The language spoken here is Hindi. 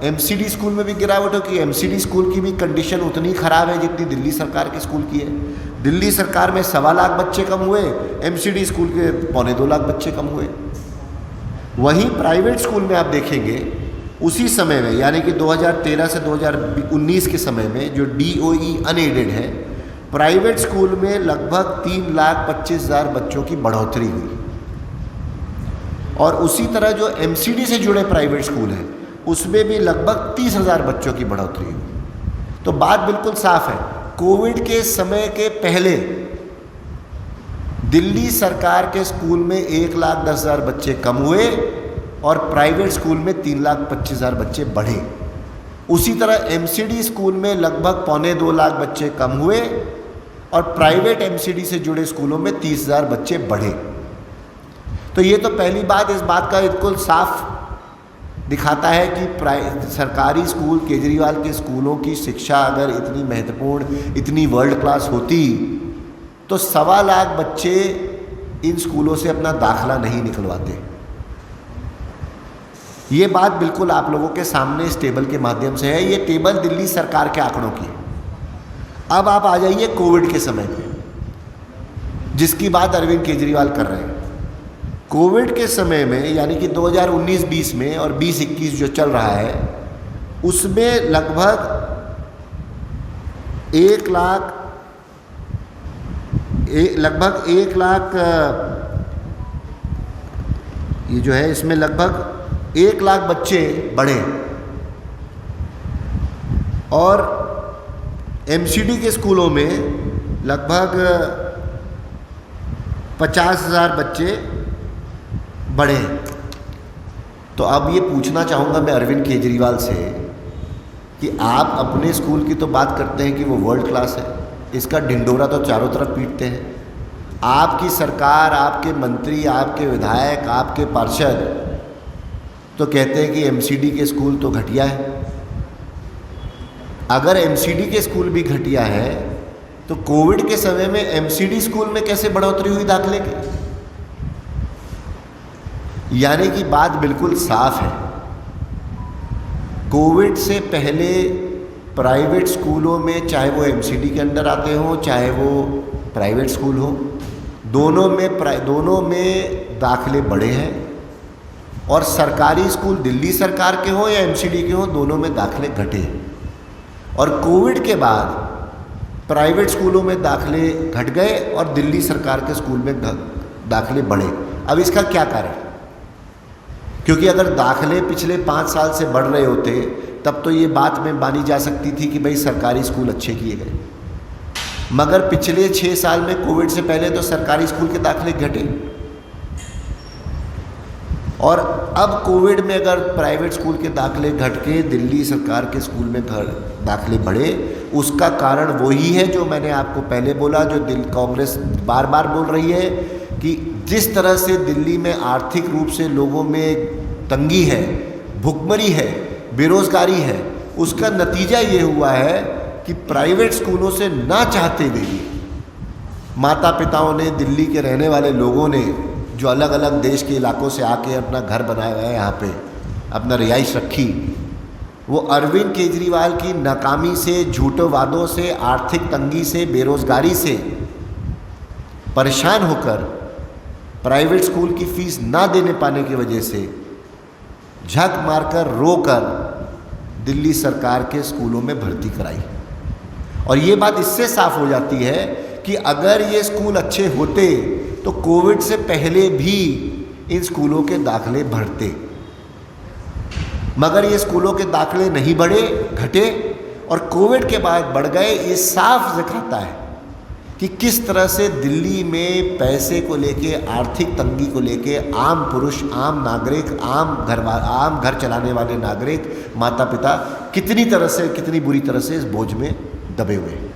एमसीडी स्कूल में भी गिरावट हो कि एमसीडी स्कूल की भी कंडीशन उतनी ख़राब है जितनी दिल्ली सरकार के स्कूल की है। दिल्ली सरकार में 1.25 लाख बच्चे कम हुए, एमसीडी स्कूल के 1.25 लाख बच्चे कम हुए। वहीं प्राइवेट स्कूल में आप देखेंगे उसी समय में, यानी कि 2013 से 2019 के समय में, जो DOE अनएडेड है, प्राइवेट स्कूल में लगभग 3,25,000 बच्चों की बढ़ोतरी हुई। और उसी तरह जो एमसीडी से जुड़े प्राइवेट स्कूल हैं उसमें भी लगभग 30,000 बच्चों की बढ़ोतरी हुई। तो बात बिल्कुल साफ है, कोविड के समय के पहले दिल्ली सरकार के स्कूल में 1,10,000 बच्चे कम हुए और प्राइवेट स्कूल में 3,25,000 बच्चे बढ़े। उसी तरह एमसीडी स्कूल में लगभग 1.25 लाख बच्चे कम हुए और प्राइवेट एमसीडी से जुड़े स्कूलों में 30,000 बच्चे बढ़े। तो ये तो पहली बात इस बात का बिल्कुल साफ दिखाता है कि सरकारी स्कूल, केजरीवाल के स्कूलों की शिक्षा अगर इतनी महत्वपूर्ण, इतनी वर्ल्ड क्लास होती तो 1.25 लाख बच्चे इन स्कूलों से अपना दाखला नहीं निकलवाते। ये बात बिल्कुल आप लोगों के सामने इस टेबल के माध्यम से है। ये टेबल दिल्ली सरकार के आंकड़ों की है। अब आप आ जाइए कोविड के समय पे, जिसकी बात अरविंद केजरीवाल कर रहे हैं। कोविड के समय में, यानी कि 2019-20 में और 20-21 जो चल रहा है, उसमें लगभग 1 लाख ये जो है, इसमें लगभग 1 लाख बच्चे बढ़े और एमसीडी के स्कूलों में लगभग 50,000 बच्चे बढ़े। तो अब ये पूछना चाहूँगा मैं अरविंद केजरीवाल से कि आप अपने स्कूल की तो बात करते हैं कि वो वर्ल्ड क्लास है, इसका ढिंढोरा तो चारों तरफ पीटते हैं। आपकी सरकार, आपके मंत्री, आपके विधायक, आपके पार्षद तो कहते हैं कि एमसीडी के स्कूल तो घटिया है। अगर एमसीडी के स्कूल भी घटिया है तो कोविड के समय में एमसीडी स्कूल में कैसे बढ़ोतरी हुई दाखले की? यानी कि बात बिल्कुल साफ है, कोविड से पहले प्राइवेट स्कूलों में, चाहे वो एमसीडी के अंडर आते हों चाहे वो प्राइवेट स्कूल हो, दोनों में दाखले बढ़े हैं। और सरकारी स्कूल दिल्ली सरकार के हों या एमसीडी के हों, दोनों में दाखले घटे हैं। और कोविड के बाद प्राइवेट स्कूलों में दाखले घट गए और दिल्ली सरकार के स्कूल में दाखले बढ़े। अब इसका क्या कारण? क्योंकि अगर दाखले पिछले 5 साल से बढ़ रहे होते तब तो ये बात में मानी जा सकती थी कि भाई सरकारी स्कूल अच्छे किए गए, मगर पिछले 6 साल में कोविड से पहले तो सरकारी स्कूल के दाखले घटे और अब कोविड में अगर प्राइवेट स्कूल के दाखले घट के दिल्ली सरकार के स्कूल में दाखले बढ़े, उसका कारण वही है जो मैंने आपको पहले बोला, जो कांग्रेस बार बार बोल रही है कि जिस तरह से दिल्ली में आर्थिक रूप से लोगों में तंगी है, भुखमरी है, बेरोजगारी है, उसका नतीजा ये हुआ है कि प्राइवेट स्कूलों से ना चाहते हुए भी माता पिताओं ने, दिल्ली के रहने वाले लोगों ने, जो अलग अलग देश के इलाकों से आके अपना घर बनाया हुआ है, यहाँ पे अपना रिहाइश रखी, वो अरविंद केजरीवाल की नाकामी से, झूठे वादों से, आर्थिक तंगी से, बेरोजगारी से परेशान होकर प्राइवेट स्कूल की फीस ना देने पाने की वजह से झक मारकर, रोकर दिल्ली सरकार के स्कूलों में भर्ती कराई। और ये बात इससे साफ हो जाती है कि अगर ये स्कूल अच्छे होते तो कोविड से पहले भी इन स्कूलों के दाखले बढ़ते, मगर ये स्कूलों के दाखले नहीं बढ़े, घटे और कोविड के बाद बढ़ गए। ये साफ दिखाता है कि किस तरह से दिल्ली में पैसे को लेके, आर्थिक तंगी को लेके आम पुरुष, आम नागरिक, आम घर चलाने वाले नागरिक, माता पिता कितनी बुरी तरह से इस बोझ में दबे हुए हैं।